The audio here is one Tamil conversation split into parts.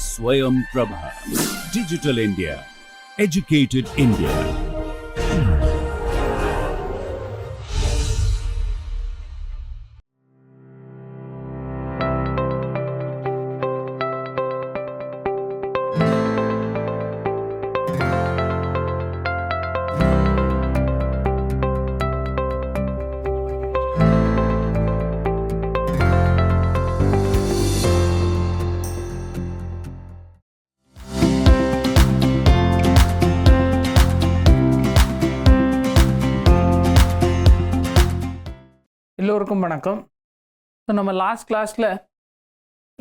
Swayam Prabha. Digital India. Educated India. எல்லோருக்கும் வணக்கம். ஸோ நம்ம லாஸ்ட் கிளாஸில்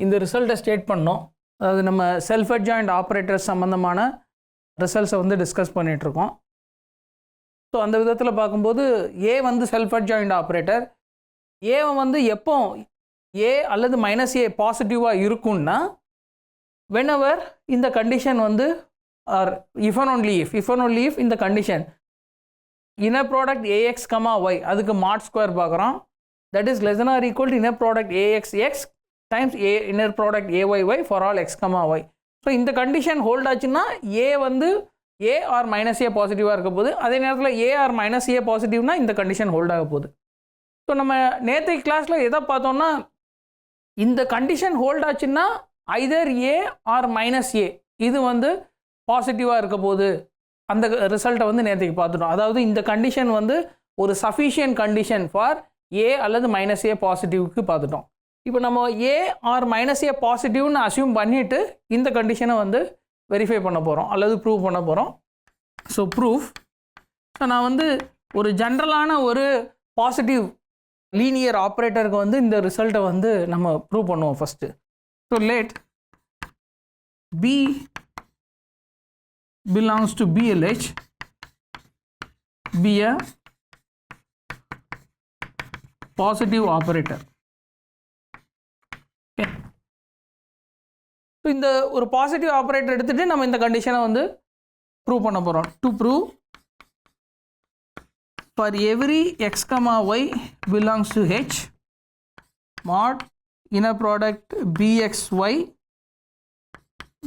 இந்த ரிசல்ட்டை ஸ்டேட் பண்ணோம். அதாவது நம்ம செல்ஃப் அட்ஜாயிண்ட் ஆப்ரேட்டர்ஸ் சம்மந்தமான ரிசல்ட்ஸை வந்து டிஸ்கஸ் பண்ணிகிட்ருக்கோம். ஸோ அந்த விதத்தில் பார்க்கும்போது ஏ வந்து செல்ஃப் அட்ஜாயிண்ட் ஆப்ரேட்டர். ஏவை வந்து எப்போ ஏ அல்லது மைனஸ் ஏ பாசிட்டிவாக இருக்குன்னா whenever இந்த கண்டிஷன் வந்து are if and only if இந்த condition inner product ax, y அதுக்கு mod square பார்க்குறோம். that is less than or equal to inner product axx times inner product ayy for all x, y. So இந்த கண்டிஷன் ஹோல்ட் ஆச்சுன்னா ஏ வந்து ஏ ஆர் மைனஸ் ஏ பாசிட்டிவாக இருக்க போகுது. அதே நேரத்தில் ஏ ஆர் மைனஸ் ஏ பாசிட்டிவ்னா இந்த கண்டிஷன் ஹோல்ட் ஆக போகுது. ஸோ நம்ம நேற்று கிளாஸில் எதை பார்த்தோம்னா இந்த கண்டிஷன் ஹோல்ட் ஆச்சுன்னா ஐதர் ஏ ஆர் மைனஸ் ஏ இது வந்து பாசிட்டிவாக இருக்க போகுது. அந்த ரிசல்ட்டை வந்து நேற்றுக்கு பார்த்துட்டோம். அதாவது இந்த கண்டிஷன் வந்து ஒரு சஃபிஷியன்ட் கண்டிஷன் ஃபார் ஏ அல்லது மைனஸ் ஏ பாசிட்டிவ்க்கு பார்த்துட்டோம். இப்போ நம்ம ஏ ஆர் மைனஸ் ஏ பாசிட்டிவ்னு அசியூம் பண்ணிவிட்டு இந்த கண்டிஷனை வந்து வெரிஃபை பண்ண போகிறோம் அல்லது ப்ரூவ் பண்ண போகிறோம். So proof. ஸோ நான் வந்து ஒரு ஜென்ரலான ஒரு பாசிட்டிவ் லீனியர் ஆப்ரேட்டருக்கு வந்து இந்த ரிசல்ட்டை வந்து நம்ம ப்ரூவ் பண்ணுவோம் first. So let B belongs to BLH be a positive operator. Okay. So இந்த ஒரு பாசிட்டிவ் ஆப்பரேட்டர் எடுத்துட்டு நம்ம இந்த கண்டிஷனை வந்து ப்ரூவ் பண்ண போகிறோம். To prove for every x, y belongs to H mod inner product BXY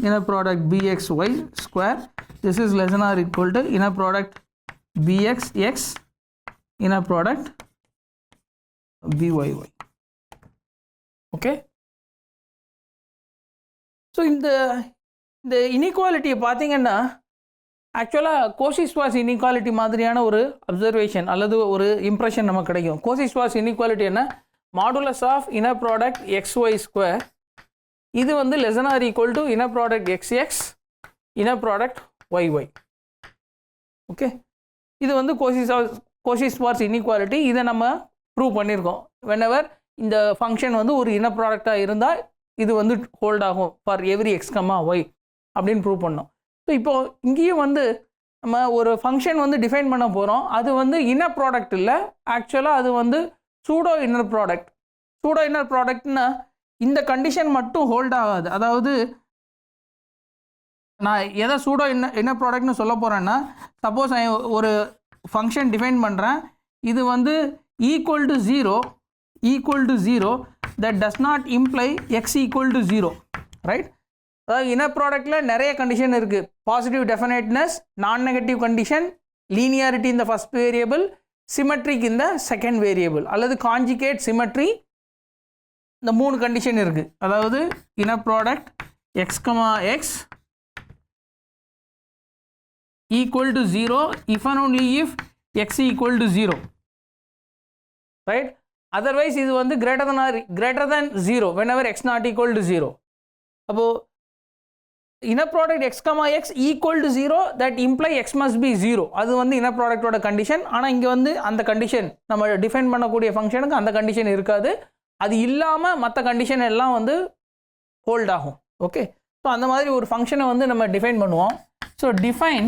inner product BXY square, this is less than or equal to inner product BXX inner product BYY. okay. So இந்த இன்இக்வாலிட்டியை பார்த்தீங்கன்னா ஆக்சுவலாக கோசி-ஸ்வார்ட்ஸ் இன்இக்வாலிட்டி மாதிரியான ஒரு அப்சர்வேஷன் அல்லது ஒரு இம்ப்ரெஷன் நமக்கு கிடைக்கும். கோசி-ஸ்வார்ட்ஸ் இன்இக்வாலிட்டி என்ன? Modulus of inner product XY square இது வந்து less than or equal to inner product XX inner product YY. Okay, இது வந்து கோசி-ஸ்வார்ட்ஸ் இன்இக்வாலிட்டி. இதை நம்ம ப்ரூவ் பண்ணியிருக்கோம். whenever இந்த ஃபங்க்ஷன் வந்து ஒரு இன்னர் ப்ராடக்டாக இருந்தால் இது வந்து ஹோல்ட் ஆகும் ஃபார் எவ்ரி x, y அப்படின்னு ப்ரூவ் பண்ணோம். ஸோ இப்போது இங்கேயும் வந்து நம்ம ஒரு ஃபங்க்ஷன் வந்து டிஃபைன் பண்ண போகிறோம். அது வந்து இன்னர் ப்ராடக்ட் இல்லை, ஆக்சுவலாக அது வந்து pseudo inner product. Pseudo inner ப்ராடக்ட்னா இந்த கண்டிஷன் மட்டும் ஹோல்ட் ஆகாது. அதாவது நான் எதை சூடோ இன்னர் ப்ராடக்ட்னு சொல்ல போகிறேன்னா, சப்போஸ் ஒரு ஃபங்க்ஷன் டிஃபைன் பண்ணுறேன், இது வந்து equal to zero that does not imply X equal to zero, right? அதாவது இன்னர் ப்ராடக்டில் நிறைய கண்டிஷன் இருக்குது. பாசிட்டிவ் டெஃபினைட்னஸ், நான் நெகட்டிவ் கண்டிஷன், லீனியாரிட்டி இந்த ஃபஸ்ட் வேரியபிள், சிமெட்ரிக் இந்த செகண்ட் வேரியபிள் அல்லது காஞ்சிகேட் சிமெட்ரி, இந்த 3 கண்டிஷன் இருக்குது. அதாவது inner product x, x equal to 0 if and only if x equal to 0, right? Otherwise இது வந்து greater than 0 whenever x not equal to 0. அப்போ inner product x, x equal to 0 that imply x must be 0. அது வந்து inner product ஓட கண்டிஷன். ஆனால் இங்கே வந்து அந்த கண்டிஷன் நம்ம டிஃபைன் பண்ணக்கூடிய ஃபங்க்ஷனுக்கு அந்த கண்டிஷன் இருக்காது. அது இல்லாமல் மற்ற கண்டிஷன் எல்லாம் வந்து ஹோல்ட் ஆகும். ஓகே, ஸோ அந்த மாதிரி ஒரு ஃபங்க்ஷனை வந்து நம்ம டிஃபைன் பண்ணுவோம். ஸோ டிஃபைன்,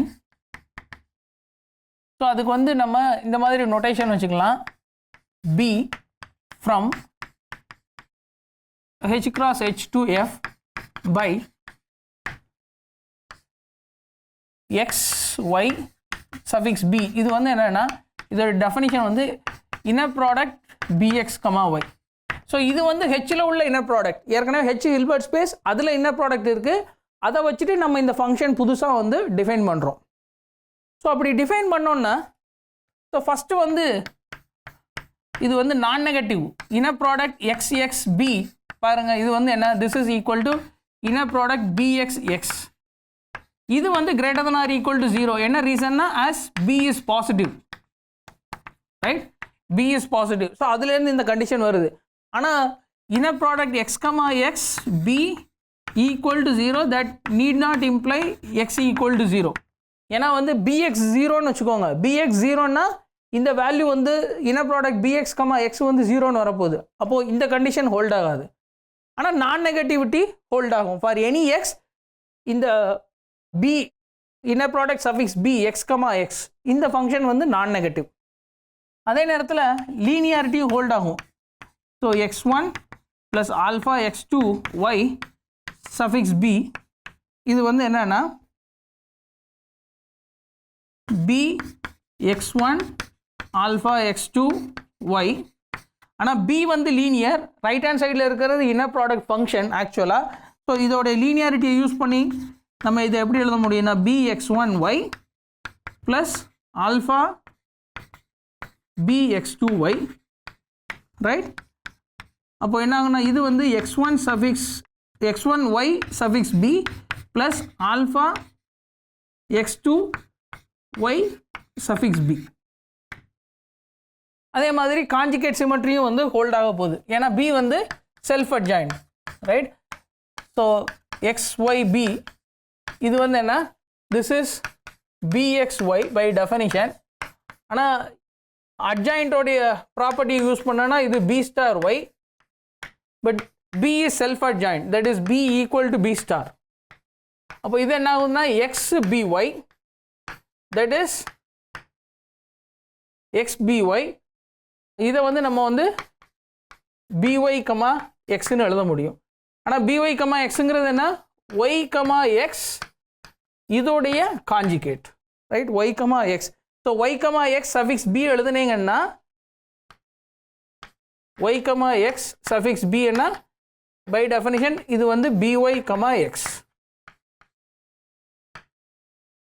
ஸோ அதுக்கு வந்து நம்ம இந்த மாதிரி நோட்டேஷன் வச்சுக்கலாம். B from h cross h to f by x y suffix b. இது வந்து என்னன்னா இதோட டெஃபினிஷன் வந்து inner product bx, y. So இது வந்து ஹெச்சில் உள்ள இன்னர் ப்ராடக்ட். ஏற்கனவே ஹெச் ஹில்பர்ட் ஸ்பேஸ் அதில் இன்னர் ப்ராடக்ட் இருக்குது. அதை வச்சுட்டு நம்ம இந்த ஃபங்க்ஷன் புதுசாக வந்து டிஃபைன் பண்ணுறோம். ஸோ அப்படி டிஃபைன் பண்ணோன்னா ஸோ ஃபஸ்ட்டு வந்து இது வந்து நான் நெகட்டிவ் இன்னர் ப்ராடக்ட் XXB பாருங்கள். இது வந்து என்ன, this is equal to inner product BXX. இது வந்து greater than or equal to 0. என்ன ரீசன்னா as B is positive, right? B is positive. So அதுலேருந்து இந்த கண்டிஷன் வருது. ஆனால் inner product X, B equal to 0 that need not imply X equal to 0. ஏன்னா வந்து BX 0ன்னு வச்சுக்கோங்க. BX 0ன்னா இந்த வேல்யூ வந்து இன்னர் ப்ராடக்ட் BX, X வந்து 0ன்னு வரப்போகுது. அப்போது இந்த கண்டிஷன் ஹோல்ட் ஆகாது. ஆனால் நான் நெகட்டிவிட்டி ஹோல்ட் ஆகும். ஃபார் எனி எக்ஸ் இந்த B inner product suffix B X, X இந்த ஃபங்க்ஷன் வந்து நான் நெகட்டிவ். அதே நேரத்தில் லீனியாரிட்டியும் ஹோல்ட் ஆகும். So x1 plus alpha x2 y suffix B இது வந்து என்னன்னா B x1 alpha x2 y. ஆனால் B வந்து லீனியர், ரைட் ஹேண்ட் சைடில் இருக்கிறது இன்னர் ப்ராடக்ட் ஃபங்க்ஷன் ஆக்சுவலாக. ஸோ இதோடைய லீனியாரிட்டியை யூஸ் பண்ணி நம்ம இதை எப்படி எழுத முடியும்னா B x1 y plus alpha B x2 y, right? அப்போ என்ன ஆகுனா இது வந்து x1 y suffix B plus alpha x2 y suffix B. அதே மாதிரி காஞ்சுகேட் சிமெட்ரியும் வந்து ஹோல்ட் ஆக போகுது. ஏன்னா B வந்து self adjoint, right? So XYB இது வந்து என்ன, this is BXY by definition. ஆனால் அட்ஜாயிண்டோடைய ப்ராப்பர்ட்டி யூஸ் பண்ணோன்னா இது B star Y, but B is self adjoint, that is B equal to B star. அப்போ இது என்ன ஆகுதுன்னா XBY, that is XBY. இதை வந்து நம்ம வந்து BY, Xன்னு எழுத முடியும். ஆனால் BY, Xங்கிறது என்ன, Y, X இதோடைய conjugate, right? Y, X. So Y, X suffix B எழுதுனீங்கன்னா y, x suffix b என்ன, by definition இது வந்து by, x.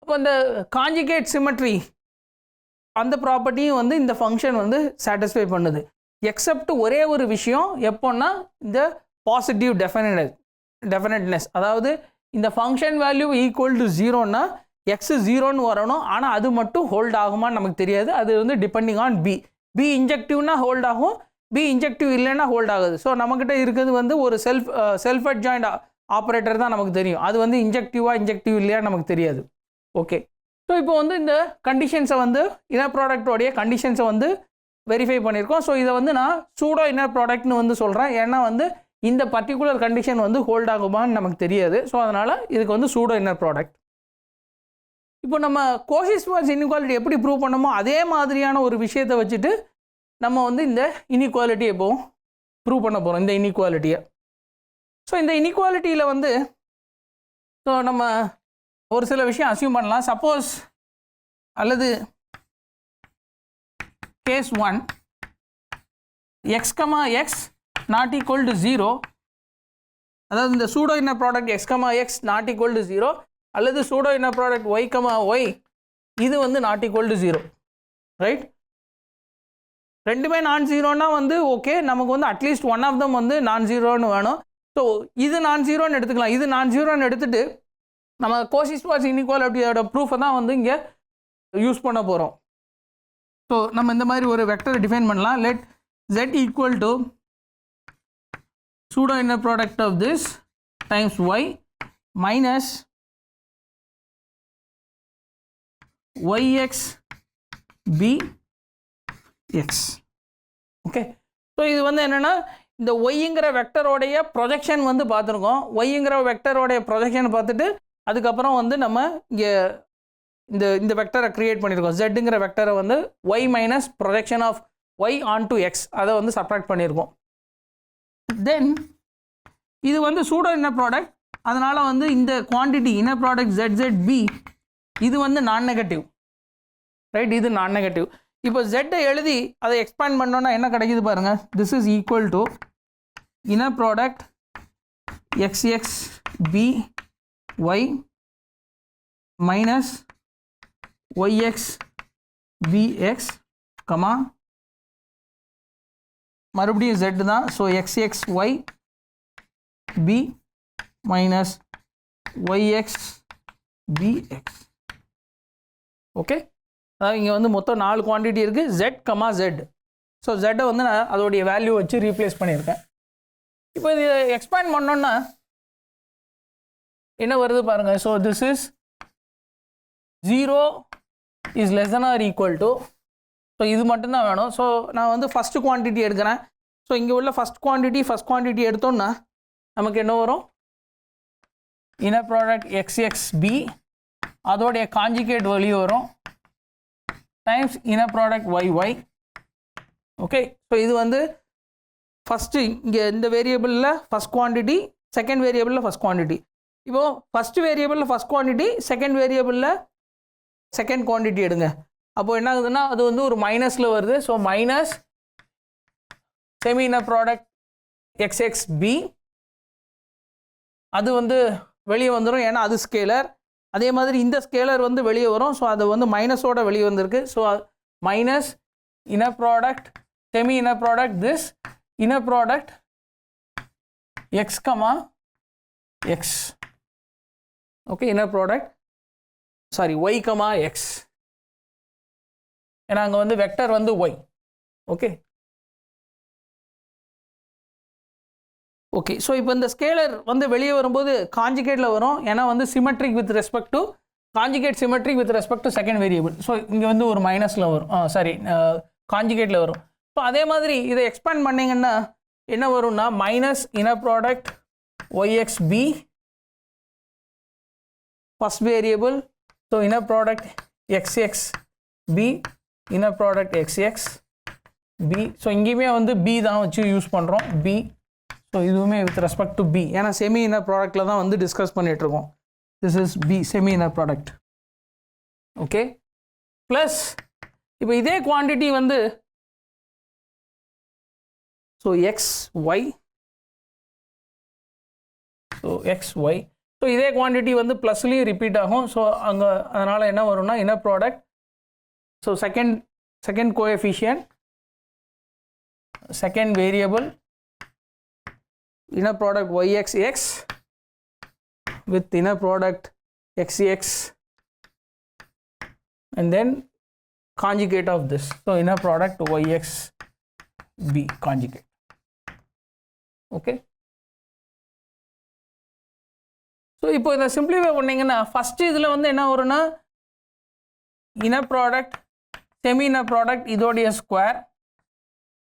அப்போ இந்த காஞ்சுகேட் சிமெட்ரி அந்த ப்ராப்பர்ட்டியும் வந்து இந்த ஃபங்க்ஷன் வந்து சாட்டிஸ்ஃபை பண்ணுது. எக்ஸப்ட் ஒரே ஒரு விஷயம் எப்போன்னா இந்த பாசிட்டிவ் டெஃபினட்னஸ், அதாவது இந்த ஃபங்க்ஷன் வேல்யூ ஈக்குவல் டு 0ன்னா எக்ஸ் 0ன்னு வரணும். ஆனால் அது மட்டும் ஹோல்ட் ஆகுமான்னு நமக்கு தெரியாது. அது வந்து டிபெண்டிங் ஆன் B இன்ஜெக்டிவ்னா ஹோல்ட் ஆகும், B இன்ஜெக்டிவ் இல்லைன்னா ஹோல்ட் ஆகுது. ஸோ நம்மக்கிட்ட இருக்கிறது வந்து ஒரு செல்ஃப் அட்ஜாயிண்ட் ஆப்ரேட்டர் தான் நமக்கு தெரியும். அது வந்து இன்ஜெக்டிவ் இல்லையா நமக்கு தெரியாது. ஓகே, ஸோ இப்போ வந்து இந்த கண்டிஷன்ஸை வந்து இன்னர் ப்ராடக்டோடைய கண்டிஷன்ஸை வந்து வெரிஃபை பண்ணியிருக்கோம். ஸோ இதை வந்து நான் சூடோ இன்னர் ப்ராடக்ட்னு வந்து சொல்கிறேன். ஏன்னா வந்து இந்த பர்டிகுலர் கண்டிஷன் வந்து ஹோல்ட் ஆகுமான்னு நமக்கு தெரியாது. ஸோ அதனால் இதுக்கு வந்து சூடோ இன்னர் ப்ராடக்ட். இப்போ நம்ம கோஹெசிவ் இன்இக்வாலிட்டி எப்படி ப்ரூவ் பண்ணமோ அதே மாதிரியான ஒரு விஷயத்தை வச்சுட்டு நம்ம வந்து இந்த இன்இக்வாலிட்டியை இப்போ ப்ரூவ் பண்ண போகிறோம், இந்த இன்இக்வாலிட்டியை. ஸோ இந்த இன்இக்வாலிட்டியில் வந்து ஸோ நம்ம ஒரு சில விஷயம் அசியூம் பண்ணலாம். சப்போஸ் அல்லது case 1 x, x not equal to 0, அதாவது இந்த pseudo inner product x, x not equal to 0 அல்லது pseudo inner product y, y இது வந்து நாட் ஈக்குவல் டு 0, ரைட்? ரெண்டுமே நான் ஜீரோன்னா வந்து ஓகே, நமக்கு வந்து அட்லீஸ்ட் ஒன் ஆஃப் தம் வந்து நான் ஜீரோன்னு வேணும். ஸோ இது நான் ஜீரோன்னு எடுத்துக்கலாம். இது நான் ஜீரோன்னு எடுத்துகிட்டு நம்ம கோஹெசிவ் இன்இக்வாலிட்டியோட ப்ரூஃபை தான் வந்து இங்கே யூஸ் பண்ண போகிறோம். ஸோ நம்ம இந்த மாதிரி ஒரு வெக்டரை டிஃபைன் பண்ணலாம். Let z equal to pseudo inner product of this times y minus yx b x. Okay, so இது வந்து என்னென்னா இந்த ஒய்ங்கிற வெக்டரோடைய ப்ரொஜெக்ஷன் வந்து பார்த்துருக்கோம். ஒய்ங்கிற வெக்டரோடைய ப்ரொஜெக்ஷன் பார்த்துட்டு அதுக்கப்புறம் வந்து நம்ம இங்கே இந்த வெக்டரை க்ரியேட் பண்ணியிருக்கோம். ஜெட்டுங்கிற வெக்டரை வந்து y minus projection of y onto x அதை வந்து சப்ராக்ட் பண்ணியிருக்கோம். தென் இது வந்து சூடோ இன்னர் ப்ராடக்ட், அதனால் வந்து இந்த குவான்டிட்டி இன்னர் ப்ராடக்ட் ZZB இது வந்து நான் நெகட்டிவ், ரைட்? இது நான் நெகட்டிவ். இப்போ ஜெட்டை எழுதி அதை எக்ஸ்பேண்ட் பண்ணோன்னா என்ன கிடைக்குது பாருங்கள். This is equal to inner product xx b y minus yx bx comma மறுபடியும் z தான். So xx y b minus yx bx. Okay, அதாவது இங்கே வந்து மொத்தம் 4 குவான்டிட்டி இருக்குது, z கமா z. ஸோ ஜெட்டை வந்து நான் அதோடைய வேல்யூ வச்சு ரீப்ளேஸ் பண்ணியிருக்கேன். இப்போ இது எக்ஸ்பேண்ட் பண்ணோன்னா என்ன வருது பாருங்கள். So this is 0 is less than or equal to, so இது மட்டும்தான் வேணும். ஸோ நான் வந்து ஃபஸ்ட்டு குவான்டிட்டி எடுக்கிறேன். ஸோ இங்கே உள்ள ஃபஸ்ட் குவான்டிட்டி எடுத்தோன்னா நமக்கு என்ன வரும், இன்னர் ப்ராடக்ட் xxb அதோடைய காஞ்சிகேட் வெளியே வரும் times inner product yy. Okay, so இது வந்து ஃபஸ்ட்டு இங்கே இந்த வேரியபிளில் ஃபஸ்ட் குவான்டிட்டி, செகண்ட் வேரியபிளில் ஃபஸ்ட் குவான்டிட்டி. இப்போது ஃபஸ்ட்டு வேரியபிளில் ஃபஸ்ட் குவான்டிட்டி, செகண்ட் வேரியபிளில் செகண்ட் குவான்டிட்டி எடுங்க. அப்போது என்ன ஆகுதுன்னா அது வந்து ஒரு மைனஸில் வருது. So minus semi inner product xxb அது வந்து வெளியே வந்துடும், ஏன்னா அது ஸ்கேலர். அதே மாதிரி இந்த ஸ்கேலர் வந்து வெளியே வரும். ஸோ அது வந்து மைனஸோட வெளியே வந்திருக்கு. So minus inner product semi inner product this inner product x comma x. Okay, inner product y comma x, ஏன்னா அங்கே வந்து வெக்டர் வந்து y. ஓகே ஓகே, ஸோ இப்போ இந்த ஸ்கேலர் வந்து வெளியே வரும்போது காஞ்சிகேட்டில் வரும், ஏன்னா வந்து symmetric with respect to conjugate, symmetric with respect to second variable. So இங்கே வந்து ஒரு மைனஸில் வரும், காஞ்சிகேட்டில் வரும். ஸோ அதே மாதிரி இதை எக்ஸ்பேண்ட் பண்ணிங்கன்னா என்ன வரும்னா minus inner product yxb first variable. So inner product xxb inner product xxb. So இங்கேயுமே வந்து b தான் வச்சு யூஸ் பண்ணுறோம், b. ஸோ இதுவுமே வித் ரெஸ்பெக்ட் டு b, ஏன்னா செமி இன்னர் ப்ராடக்டில் தான் வந்து டிஸ்கஸ் பண்ணிகிட்ருக்கோம். This is b semi inner product. Okay, plus இப்போ இதே குவான்டிட்டி வந்து ஸோ xy, ஸோ இதே குவான்டிட்டி வந்து ப்ளஸ்லேயும் ரிப்பீட் ஆகும். ஸோ அங்கே அதனால் என்ன வரும்னா inner product, so second coefficient, second variable inner product yxx with inner product xx and then conjugate of this. So inner product yxb conjugate. Okay, so இப்போ இதை சிம்பிளிஃபை பண்ணிங்கன்னா ஃபஸ்ட்டு இதில் வந்து என்ன வரும்னா inner product semi inner product இதோடைய ஸ்கொயர்,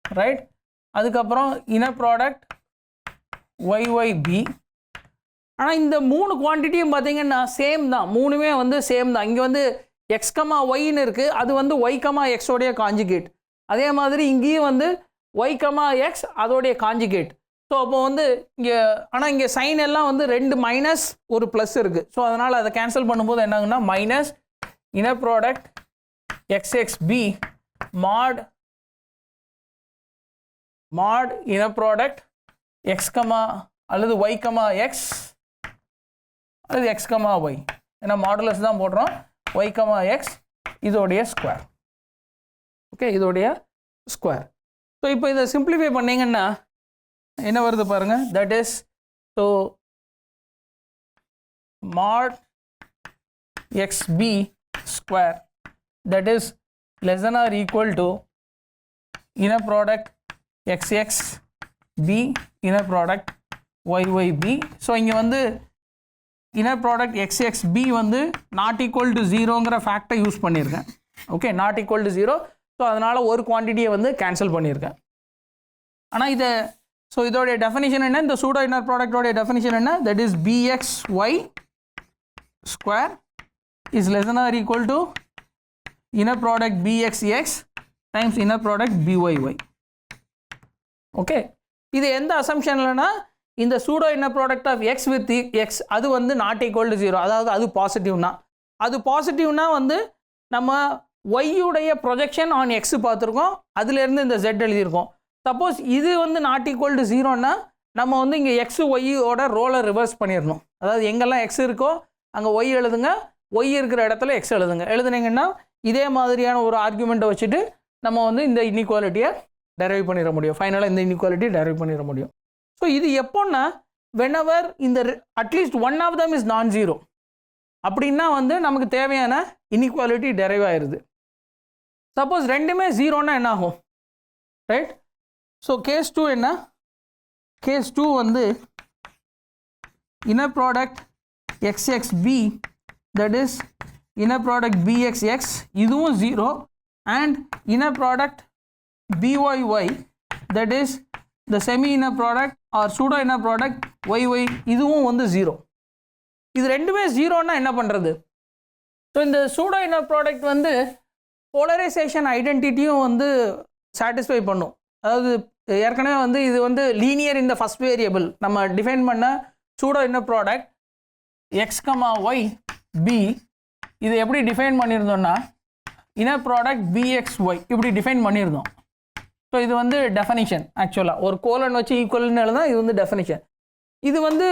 ரைட். அதுக்கப்புறம் இன்னர் ப்ராடக்ட் YYB. ஆனால் இந்த 3 குவான்டிட்டியும் பார்த்தீங்கன்னா சேம் தான், மூணுமே வந்து சேம் தான். இங்கே வந்து x கமா ஒய்ன்னு இருக்குது, அது வந்து y கமா எக்ஸோடைய காஞ்சிகேட். அதே மாதிரி இங்கேயும் வந்து y கமா எக்ஸ் அதோடைய காஞ்சிகேட். ஸோ அப்போ வந்து இங்கே ஆனால் இங்கே சைன் எல்லாம் வந்து 2 மைனஸ் ஒரு ப்ளஸ் இருக்குது. ஸோ அதனால் அதை கேன்சல் பண்ணும்போது என்னாகுன்னா மைனஸ் இன்னர் ப்ராடக்ட் xxb மாட் இன்னர் ப்ராடக்ட் x கமா அல்லது y கமா எக்ஸ் அல்லது x கமா y, ஏன்னா மாடுலஸ் தான் போடுறோம், y கமா எக்ஸ் இதோடைய ஸ்கொயர். ஓகே, இதோடைய ஸ்கொயர். ஸோ இப்போ இதை சிம்பிளிஃபை பண்ணிங்கன்னா என்ன வருது பாருங்கள், that is so Mat xb square that is less than or equal to inner product xxb inner product yyb. So இங்கே வந்து inner product xxb வந்து நாட் ஈக்குவல் டு 0ங்கிற ஃபேக்டை யூஸ் பண்ணியிருக்கேன். Okay, not equal to 0. So அதனால் ஒரு குவான்டிட்டியை வந்து கேன்சல் பண்ணியிருக்கேன். ஆனால் இதை ஸோ இதோடைய டெஃபினிஷன் என்ன, இந்த சூடோ இன்னர் ப்ராடக்டோடைய டெஃபினிஷன் என்ன, that is bxy square is less than or equal to inner product bxx times inner product byy. Okay, இது எந்த அசம்ஷன்லனா இந்த pseudo inner product of x with x அது வந்து நாட் ஈக்குவல் டு 0, அதாவது அது பாசிட்டிவ்னா, அது பாசிட்டிவ்னா வந்து நம்ம ஒய்யுடைய ப்ரொஜெக்ஷன் ஆன் எக்ஸ் பார்த்துருக்கோம், அதுலேருந்து இந்த ஜெட் எழுதியிருக்கோம். சப்போஸ் இது வந்து நாட் ஈக்குவல் டு 0னா நம்ம வந்து இங்கே எக்ஸு ஒய்யோட ரோலை ரிவர்ஸ் பண்ணிடணும். அதாவது எங்கெல்லாம் எக்ஸ் இருக்கோ அங்கே ஒய் எழுதுங்க, ஒய் இருக்கிற இடத்துல எக்ஸ் எழுதுனீங்கன்னா இதே மாதிரியான ஒரு ஆர்குமெண்ட்டை வச்சுட்டு நம்ம வந்து இந்த இன்இக்வாலிட்டியை டெரைவ் பண்ணிட முடியும். ஃபைனலாக இந்த இன்இக்வாலிட்டியை டெரைவ் பண்ணிட முடியும். ஸோ இது எப்போன்னா whenever இந்த at least one of them is non zero அப்படின்னா வந்து நமக்கு தேவையான இன்இக்வாலிட்டி டெரைவ் ஆயிடுது. சப்போஸ் ரெண்டுமே ஜீரோன்னா என்ன ஆகும், ரைட்? ஸோ கேஸ் 2 என்ன? கேஸ் 2 வந்து inner product xxb, that is inner product bxx, இதுவும் 0, and inner product byy, that is the semi inner product or pseudo inner product yy, இதுவும் வந்து 0. இது ரெண்டுமே ஜீரோன்னா என்ன பண்ணுறது? ஸோ இந்த சூடோ இன்னர் ப்ராடக்ட் வந்து போலரைசேஷன் ஐடென்டிட்டியும் வந்து சாட்டிஸ்ஃபை பண்ணும். அதாவது ஏற்கனவே வந்து இது வந்து லீனியர் இந்த ஃபஸ்ட் வேரியபிள் நம்ம டிஃபைன் பண்ண pseudo inner product x comma y B, இது எப்படி டிஃபைன் பண்ணியிருந்தோம்னா இன்னர் ப்ராடக்ட் பிஎக்ஸ்ஒய் இப்படி டிஃபைன் பண்ணியிருந்தோம். ஸோ இது வந்து டெஃபனிஷன். ஆக்சுவலாக ஒரு கோலன் வச்சு ஈக்குவல்னு எழுதா, இது வந்து டெஃபனிஷன். இது வந்து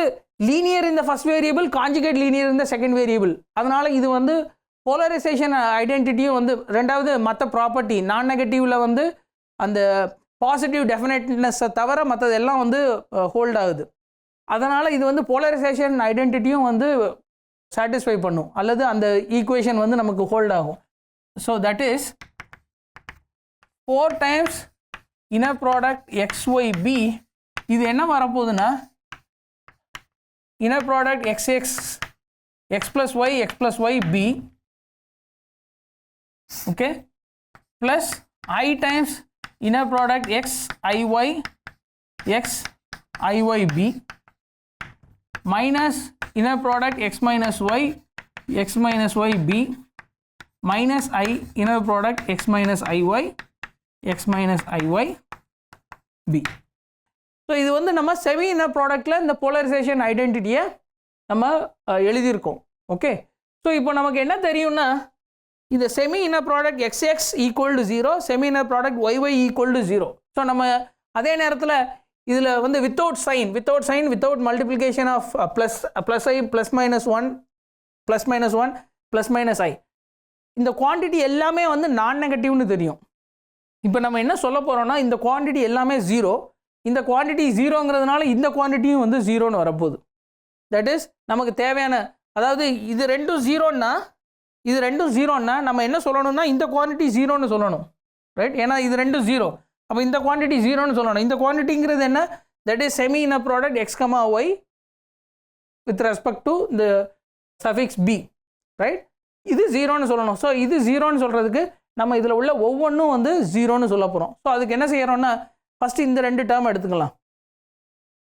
லீனியர் இந்த ஃபஸ்ட் வேரியபிள், கான்ஜுகேட் லீனியர் இந்த செகண்ட் வேரியபிள். அதனால் இது வந்து போலரைசேஷன் ஐடென்டிட்டியும் வந்து ரெண்டாவது மற்ற ப்ராப்பர்ட்டி நான் நெகட்டிவில் வந்து அந்த பாசிட்டிவ் டெஃபினட்னஸை தவிர மற்றதெல்லாம் வந்து ஹோல்ட் ஆகுது. அதனால் இது வந்து போலரைசேஷன் ஐடென்டிட்டியும் வந்து சாட்டிஸ்ஃபை பண்ணும், அல்லது அந்த ஈக்குவேஷன் வந்து நமக்கு ஹோல்ட் ஆகும். So that is 4 times inner product xyb. இது என்ன வரப்போகுதுன்னா inner product xx x plus y b, okay, plus I times inner product x iy b minus inner product x minus y b minus I inner product x minus iy b. So இது வந்து நம்ம செமி இன்னர் ப்ராடக்டில் இந்த போலரைசேஷன் ஐடென்டிட்டியை நம்ம எழுதியிருக்கோம். ஓகே, ஸோ இப்போ நமக்கு என்ன தெரியும்னா இந்த semi inner product X X equal to 0, semi inner product Y Y equal to 0. So நம்ம அதே நேரத்தில் இதில் வந்து without sign without multiplication of plus I plus minus one plus minus I, இந்த குவான்டிட்டி எல்லாமே வந்து நான் நெகட்டிவ்னு தெரியும். இப்போ நம்ம என்ன சொல்ல போகிறோம்னா இந்த குவான்டிட்டி எல்லாமே 0, இந்த குவான்டிட்டி 0ங்கிறதுனால இந்த குவான்டிட்டியும் வந்து 0ன்னு வரப்போகுது. தட் இஸ் நமக்கு தேவையான, அதாவது இது ரெண்டும் 0ன்னா நம்ம என்ன சொல்லணும்னா இந்த குவான்டிட்டி 0ன்னு சொல்லணும், ரைட்? ஏன்னா இது ரெண்டும் 0, அப்போ இந்த குவான்டிட்டி 0ன்னு சொல்லணும். இந்த குவான்டிட்டிங்கிறது என்ன? That is semi inner product x comma y with respect to இந்த சஃபிக்ஸ் பி, ரைட்? இது 0ன்னு சொல்லணும். ஸோ இது 0ன்னு சொல்கிறதுக்கு நம்ம இதில் உள்ள ஒவ்வொன்றும் வந்து 0ன்னு சொல்ல போகிறோம். ஸோ அதுக்கு என்ன செய்யறோம்னா ஃபஸ்ட்டு இந்த 2 டேர்ம் எடுத்துக்கலாம்.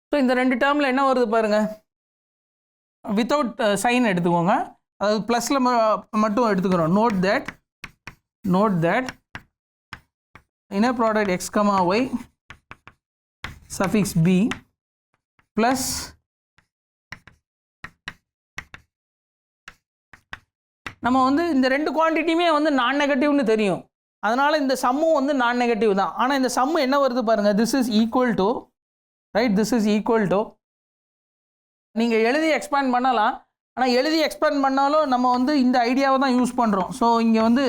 ஸோ இந்த 2 டேர்மில் என்ன வருது பாருங்கள், வித்தவுட் சைன் எடுத்துக்கோங்க, அதாவது ப்ளஸில் மட்டும் எடுத்துக்கிறோம். Note that inner product x comma y suffix b plus நம்ம வந்து இந்த 2 குவான்டிட்டியுமே வந்து நான் நெகட்டிவ்னு தெரியும். அதனால் இந்த சம்மும் வந்து நான் நெகட்டிவ் தான். ஆனால் இந்த சம்மு என்ன வருது பாருங்கள், திஸ் இஸ் ஈக்குவல் டு நீங்கள் எழுதி எக்ஸ்பேண்ட் பண்ணலாம். ஆனால் எழுதி எக்ஸ்பேண்ட் பண்ணாலும் நம்ம வந்து இந்த ஐடியாவை தான் யூஸ் பண்ணுறோம். ஸோ இங்கே வந்து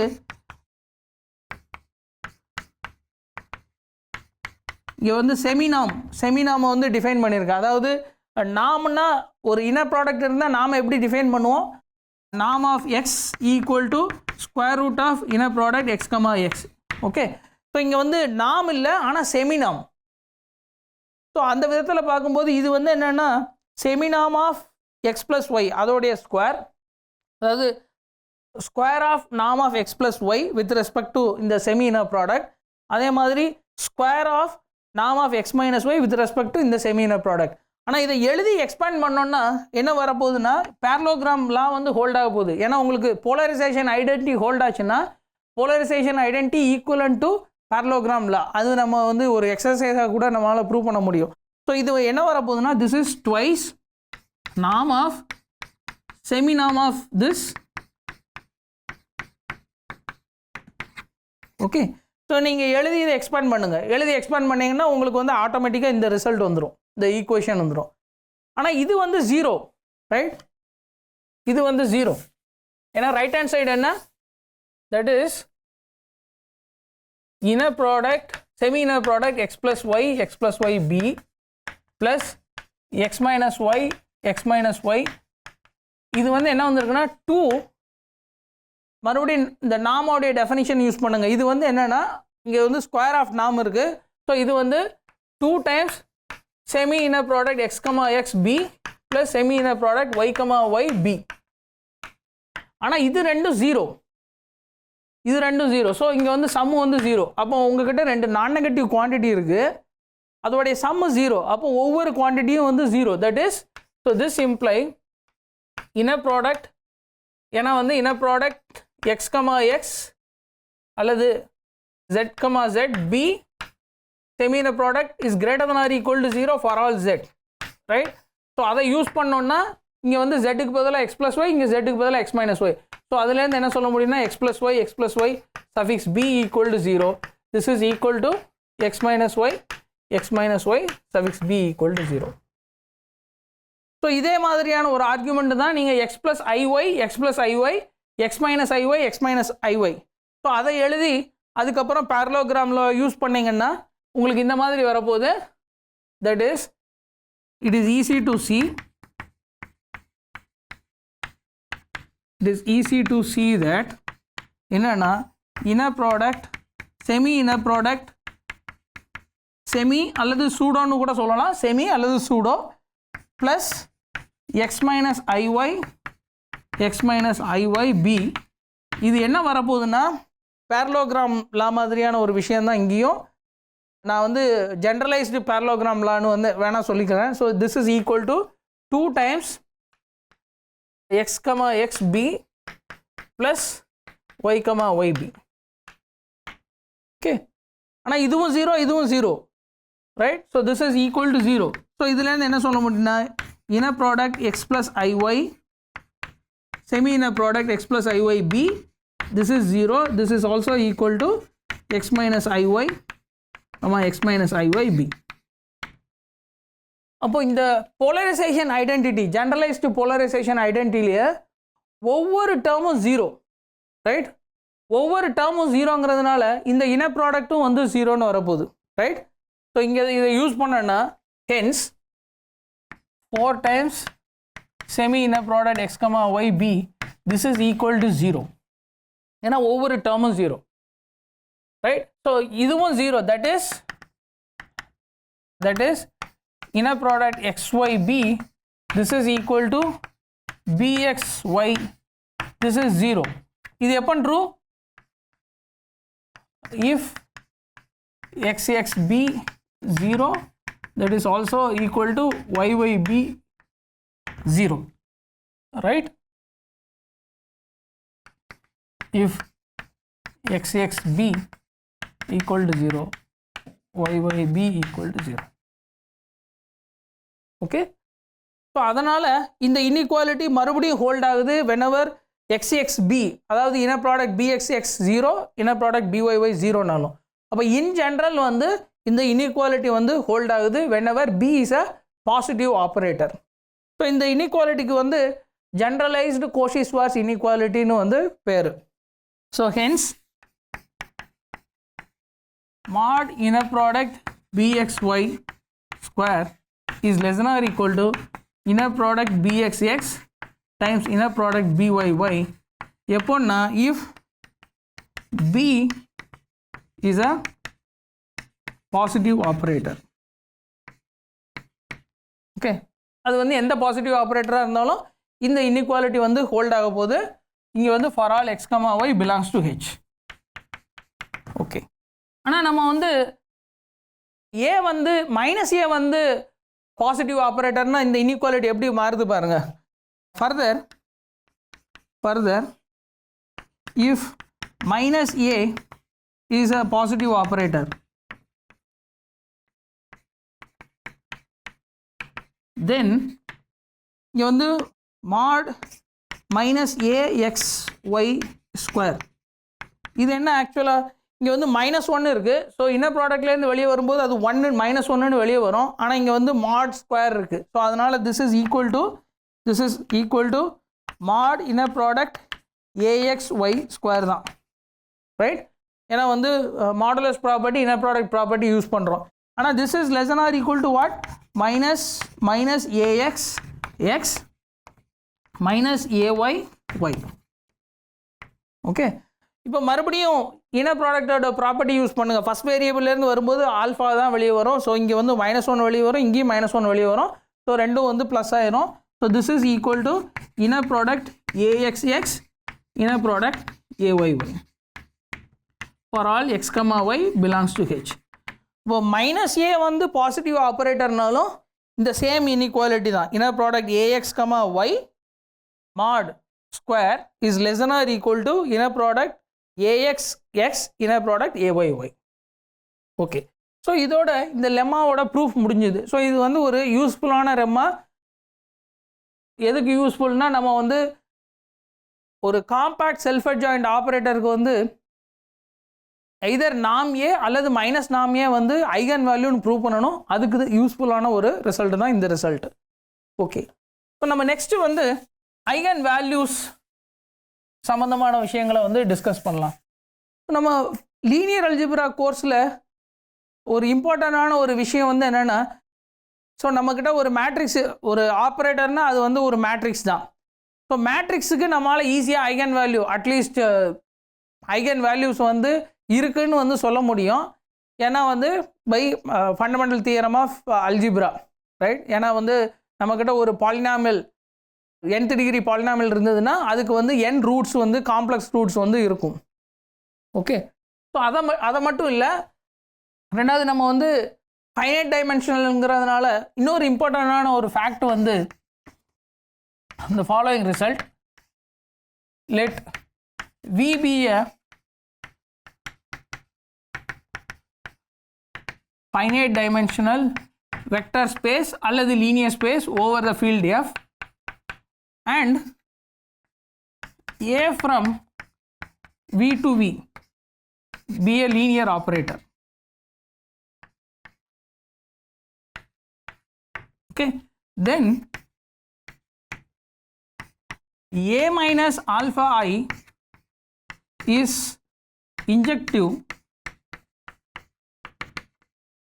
செமினாமை வந்து டிஃபைன் பண்ணியிருக்கேன். அதாவது நாம்னா ஒரு இன்னர் ப்ராடக்ட் இருந்தால் நாம் எப்படி டிஃபைன் பண்ணுவோம், norm of x equal to square root of inner product x comma x. Okay, so இங்கே வந்து நாம் இல்லை, ஆனால் செமினாம். ஸோ அந்த விதத்தில் பார்க்கும்போது இது வந்து என்னென்னா seminorm of x plus y அதோடைய ஸ்கொயர், அதாவது ஸ்கொயர் ஆஃப் நாம் of x plus y with respect to இந்த செமி இன்னர் ப்ராடக்ட். அதே மாதிரி ஸ்கொயர் ஆஃப் நாம் of x minus y with respect to இந்த செமி இன்னர் ப்ராடக்ட். ஆனால் இதை எழுதி எக்ஸ்பேண்ட் பண்ணோன்னா என்ன வரப்போகுதுன்னா பேரலோகிராம் லா வந்து ஹோல்ட் ஆக போகுது. ஏன்னா உங்களுக்கு போலரைசேஷன் ஐடென்டிட்டி ஹோல்ட் ஆச்சுன்னா போலரைசேஷன் ஐடென்டிட்டி ஈக்குவலன் டு பேரலோகிராம் லா, அது நம்ம வந்து ஒரு எக்ஸசைஸாக கூட நம்மளால் ப்ரூவ் பண்ண முடியும். ஸோ இது என்ன வரப்போகுதுன்னா திஸ் இஸ் ட்வைஸ் நாம் ஆஃப் செமி நாம் ஆஃப் திஸ். ஓகே, ஸோ நீங்கள் எழுதி இதை எக்ஸ்பேண்ட் பண்ணுங்கள். எழுதி எக்ஸ்பேண்ட் பண்ணிங்கன்னா உங்களுக்கு வந்து ஆட்டோமேட்டிக்காக இந்த ரிசல்ட் வந்துடும். இந்த ஈக்குவேஷன் வந்துடும். ஆனால் இது வந்து 0, ரைட்? இது வந்து 0. ஏன்னா ரைட் ஹேண்ட் சைடு என்ன, that is inner product, semi inner product x plus y b plus x minus y. இது வந்து என்ன வந்திருக்குன்னா 2. மறுபடியும் இந்த நாமோடைய டெஃபினிஷன் யூஸ் பண்ணுங்க. இது வந்து என்னன்னா இங்கே வந்து ஸ்கொயர் ஆஃப் நாம் இருக்கு. ஸோ இது வந்து 2 times semi inner product x x b plus semi inner product y b. ஆனால் இது ரெண்டும் 0. இது ரெண்டும் 0. ஸோ இங்கே வந்து சம்மு வந்து 0. அப்போ உங்ககிட்ட 2 நான் நெகட்டிவ் குவான்டிட்டி இருக்குது, அதோடைய சம்மு 0. அப்போ ஒவ்வொரு குவான்டிட்டியும் வந்து 0. That is, so this imply inner product, ஏன்னா வந்து இன்னர் ப்ராடக்ட் எக்ஸ் எக்ஸ் அல்லது z z b semi inner product is greater than or equal to 0 for all z, right? So அதை யூஸ் பண்ணோன்னா இங்கே வந்து z-க்கு பதிலாக x plus y, இங்கே z-க்கு பதிலாக x minus y. ஸோ அதுலேருந்து என்ன சொல்ல முடியும்னா x plus y suffix b equal to 0. This is equal to x minus y suffix b equal to 0. So இதே மாதிரியான ஒரு ஆர்குமெண்ட் தான் நீங்கள் x plus iy, x minus iy, x minus iy. So அதை எழுதி அதுக்கப்புறம் parallelogram யூஸ் பண்ணிங்கன்னா உங்களுக்கு இந்த மாதிரி வரப்போகுது. That is, it is easy to see that என்னன்னா inner product, semi inner product, semi அல்லது pseudoன்னு கூட சொல்லலாம், semi அல்லது pseudo plus x minus iy b. இது என்ன வரப்போகுதுன்னா parallelogram law மாதிரியான ஒரு விஷயம் தான். இங்கேயும் நான் வந்து ஜென்ரலைஸ்டு parallelogram lawன்னு வந்து வேணா சொல்லிக்கிறேன். So this is equal to 2 times x x b plus y b. Okay, ஆனால் இதுவும் 0, இதுவும் 0, right? So this is equal to 0. So இதுலேருந்து என்ன சொல்ல முடியும்னா inner product x plus iy, semi inner product x plus iy b, this is 0. This is also equal to x minus iy, x minus iy b. அப்போ இந்த போலரைசேஷன் ஐடென்டிட்டி, ஜென்ரலைஸ்டு போலரைசேஷன் ஐடென்டிட்டியில ஒவ்வொரு டேர்மும் 0, ரைட்? ஒவ்வொரு டேர்மும் 0ங்கிறதுனால இந்த இன்னர் ப்ராடக்ட்டும் வந்து 0ன்னு வரப்போகுது, ரைட்? ஸோ இங்கே இதை யூஸ் பண்ணோன்னா hence 4 times semi inner product x y b, this is equal to 0. ஏன்னா ஒவ்வொரு டேர்மும் 0, ரைட்? ஸோ இதுவும் 0. that is inner product xy b, this is equal to bxy, this is 0. இது எப்போ true? if x b 0, that is also equal to y b 0, right? if x b equal to 0, y b equal to 0. Okay, so அதனால் இந்த இன்இக்வாலிட்டி மறுபடியும் ஹோல்ட் ஆகுது whenever x b, அதாவது inner product bx 0, inner product byy 0னாலும். அப்போ இன் ஜென்ரல் வந்து இந்த இன்இக்வாலிட்டி வந்து ஹோல்ட் ஆகுது whenever b is a positive operator. So இந்த இன்இக்வாலிட்டிக்கு வந்து ஜென்ரலைஸ்டு கோஷி-ஸ்வார்ட்ஸ் இன்இக்வாலிட்டின்னு வந்து பேர். So hence mod inner product bxy square is less than or equal to inner product bxx times inner product byy எப்போன்னா if b is a positive operator. Okay, அது வந்து எந்த பாசிட்டிவ் ஆப்பரேட்டராக இருந்தாலும் இந்த இன்இக்வாலிட்டி வந்து ஹோல்ட் ஆக போகுது. இங்கே வந்து for all x y belongs to h. Okay, ஆனால் நம்ம வந்து a வந்து மைனஸ் a வந்து பாசிட்டிவ் ஆப்பரேட்டர்னா இந்த இன்இக்வாலிட்டி எப்படி மாறுது பாருங்க. Further if minus a is a positive operator, then இங்கே வந்து mod minus a x y square, இது என்ன ஆக்சுவலாக இங்கே வந்து -1 இருக்குது. ஸோ இன்னர் ப்ராடக்ட்லேருந்து வெளியே வரும்போது அது -1ன்னு வெளியே வரும். ஆனால் இங்கே வந்து mod ஸ்கொயர் இருக்குது. ஸோ அதனால் this is equal to mod inner product AXY square தான், ரைட்? ஏன்னா வந்து modulus property inner product property use பண்ணுறோம். ஆனால் this is less than or equal to what? minus AX X minus AY Y. Okay, இப்போ மறுபடியும் இன்னர் ப்ராடக்டோட ப்ராப்பர்ட்டி யூஸ் பண்ணுங்கள். ஃபஸ்ட் வேரியபிள்லேருந்து வரும்போது ஆல்ஃபா தான் வெளியே வரும். ஸோ இங்கே வந்து -1 வெளியே வரும், இங்கேயும் -1 வெளியே வரும். ஸோ ரெண்டும் வந்து ப்ளஸ் ஆயிரும். So this is equal to inner product AXX inner product AYY for all x, y belongs to H. இப்போ -a வந்து பாசிட்டிவ் ஆப்ரேட்டர்னாலும் இந்த சேம் இன்இக்வாலிட்டி தான். Inner product AX, y mod square is less than or equal to inner product AXX inner product AYY. Okay, so இதோட இந்த லெம்மாவோட ப்ரூஃப் முடிஞ்சுது. ஸோ இது வந்து ஒரு யூஸ்ஃபுல்லான லெம்மா. எதுக்கு யூஸ்ஃபுல்னால், நம்ம வந்து ஒரு காம்பேக்ட் செல்ஃப் அட்ஜாயிண்ட் ஆப்ரேட்டருக்கு வந்து எய்தர் நாம் ஏ அல்லது மைனஸ் நாம் ஏ வந்து ஐகன் வேல்யூன்னு ப்ரூவ் பண்ணணும். அதுக்கு யூஸ்ஃபுல்லான ஒரு ரிசல்ட் தான் இந்த ரிசல்ட். ஓகே, இப்போ நம்ம நெக்ஸ்ட்டு வந்து ஐகன் வேல்யூஸ் சம்மந்தமான விஷயங்களை வந்து டிஸ்கஸ் பண்ணலாம். நம்ம லீனியர் அல்ஜிப்ரா கோர்ஸில் ஒரு இம்பார்ட்டண்டான ஒரு விஷயம் வந்து என்னென்னா, ஸோ நம்மக்கிட்ட ஒரு மேட்ரிக்ஸ், ஒரு ஆப்ரேட்டர்னால் அது வந்து ஒரு மேட்ரிக்ஸ் தான். ஸோ மேட்ரிக்ஸுக்கு நம்மளால் ஈஸியாக eigen value, at least eigen values வந்து இருக்குன்னு வந்து சொல்ல முடியும். ஏன்னா வந்து by fundamental theorem of algebra, right? ஏன்னா வந்து நம்மக்கிட்ட ஒரு பாலினாமியல் nth டிகிரி பாலினாமியல் இருந்ததுன்னா அதுக்கு வந்து n ரூட்ஸ் வந்து காம்ப்ளெக்ஸ் ரூட்ஸ் வந்து இருக்கும். ஓகே, ஸோ அதை மட்டும் இல்லை, ரெண்டாவது நம்ம வந்து ஃபைனைட் டைமென்ஷனல்ங்கிறதுனால இன்னொரு இம்பார்ட்டண்டான ஒரு ஃபேக்ட் வந்து the following result: let V be a finite dimensional vector space அல்லது linear space over the field F, and A from V to V be a linear operator. Okay, then A minus alpha I is injective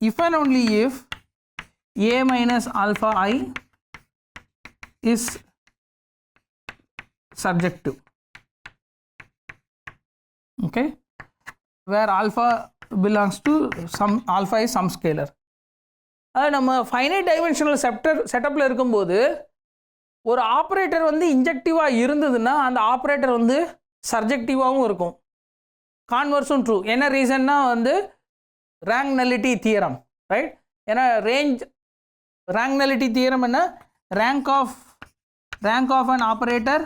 if and only if A minus alpha I is surjective. Okay, where alpha belongs to some, alpha is some scalar. அது நம்ம ஃபைனைட் டைமென்ஷனல் செட்டப்பில் இருக்கும்போது ஒரு ஆப்ரேட்டர் வந்து இன்ஜெக்டிவாக இருந்ததுன்னா அந்த ஆப்ரேட்டர் வந்து சர்ஜெக்டிவாகவும் இருக்கும். கான்வர்ஸும் ட்ரூ. என்ன ரீசன்னா வந்து ரேங்க் நல்லிட்டி தியரம், ரைட்? ஏன்னா ரேங்க் நல்லிட்டி தியரம் என்ன? Rank of an operator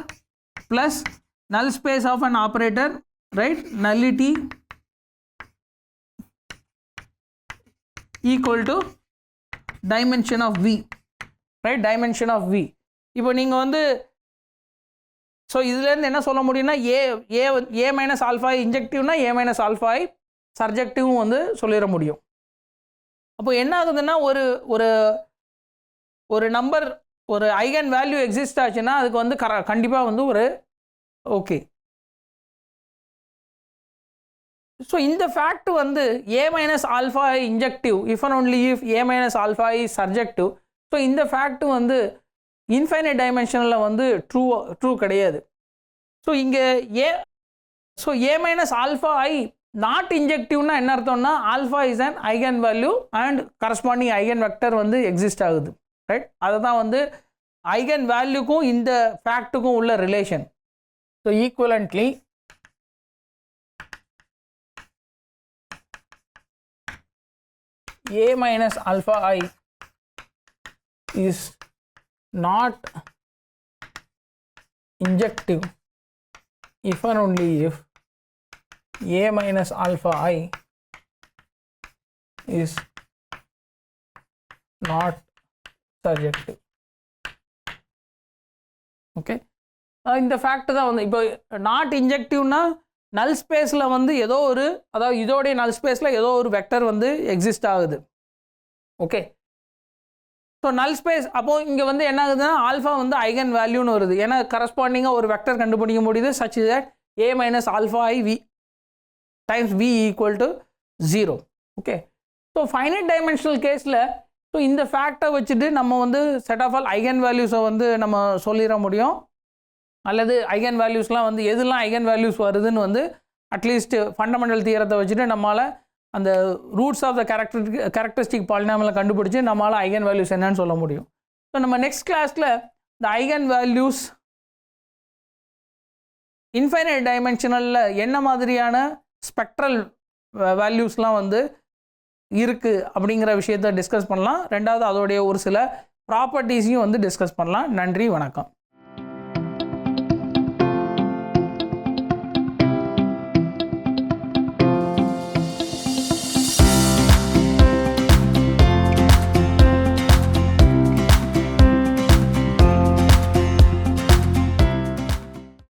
plus null space of an operator, right? Nullity equal to dimension of V, right? dimension of V. இப்போ நீங்கள் வந்து ஸோ இதுலேருந்து என்ன சொல்ல முடியும்னா, ஏ மைனஸ் ஆல்ஃபா இன்ஜெக்டிவ்னா ஏ மைனஸ் ஆல்ஃபா சர்ஜெக்டிவும் வந்து சொல்லிட முடியும். அப்போ என்ன ஆகுதுன்னா, ஒரு ஒரு நம்பர், ஒரு ஐகன் வேல்யூ எக்ஸிஸ்ட் ஆச்சுன்னா அதுக்கு வந்து கண்டிப்பாக வந்து ஒரு ஓகே. ஸோ இந்த ஃபேக்ட் வந்து A minus alpha injective if and only if A minus alpha surjective. So இந்த ஃபேக்ட் வந்து இன்ஃபைனைட் டைமென்ஷனில் வந்து ட்ரூ கிடையாது. ஸோ இங்கே ஏ மைனஸ் ஆல்ஃபா நாட் இன்ஜெக்டிவ்னா என்ன அர்த்தம்னா, alpha is an eigen value and corresponding eigen vector வந்து எக்ஸிஸ்ட் ஆகுது, ரைட்? அதை தான் வந்து ஐகன் வேல்யூக்கும் இந்த ஃபேக்ட்டுக்கும் உள்ள relation. So equivalently A minus alpha I is not injective if and only if A minus alpha I is not surjective. Okay, இந்த ஃபேக்ட் தான் வந்து இப்போ நாட் இன்ஜெக்டிவ்னா நல் ஸ்பேஸில் வந்து ஏதோ ஒரு, அதாவது இதோடைய நல் ஸ்பேஸில் ஏதோ ஒரு வெக்டர் வந்து எக்ஸிஸ்ட் ஆகுது. ஓகே, ஸோ நல் ஸ்பேஸ் அப்போது இங்கே வந்து என்ன ஆகுதுன்னா ஆல்ஃபா வந்து ஐகன் வேல்யூன்னு வருது. ஏன்னா கரஸ்பாண்டிங்காக ஒரு வெக்டர் கண்டுபிடிக்க முடியுது such that a minus alpha I v times v equal to 0. Okay, so finite dimensional கேஸில் ஸோ இந்த ஃபேக்டை வச்சுட்டு நம்ம வந்து செட் ஆஃப் ஆல் ஐகன் வேல்யூஸை வந்து நம்ம சொல்லிட முடியும். அல்லது ஐகன் வேல்யூஸ்லாம் வந்து எதுலாம் ஐகன் வேல்யூஸ் வருதுன்னு வந்து அட்லீஸ்ட் ஃபண்டமெண்டல் தியரத்தை வச்சுட்டு நம்மளால் அந்த ரூட்ஸ் ஆஃப் த கேரக்டரிஸ்டிக் பாலினாமியலை கண்டுபிடிச்சி நம்மளால் ஐகன் வேல்யூஸ் என்னன்னு சொல்ல முடியும். ஸோ நம்ம நெக்ஸ்ட் கிளாஸில் இந்த ஐகன் வேல்யூஸ் இன்ஃபைனைட் டைமென்ஷனலில் என்ன மாதிரியான ஸ்பெக்ட்ரல் வேல்யூஸ்லாம் வந்து இருக்குது அப்படிங்கிற விஷயத்தை டிஸ்கஸ் பண்ணலாம். ரெண்டாவது அதோடைய ஒரு சில ப்ராப்பர்ட்டிஸையும் வந்து டிஸ்கஸ் பண்ணலாம். நன்றி, வணக்கம்.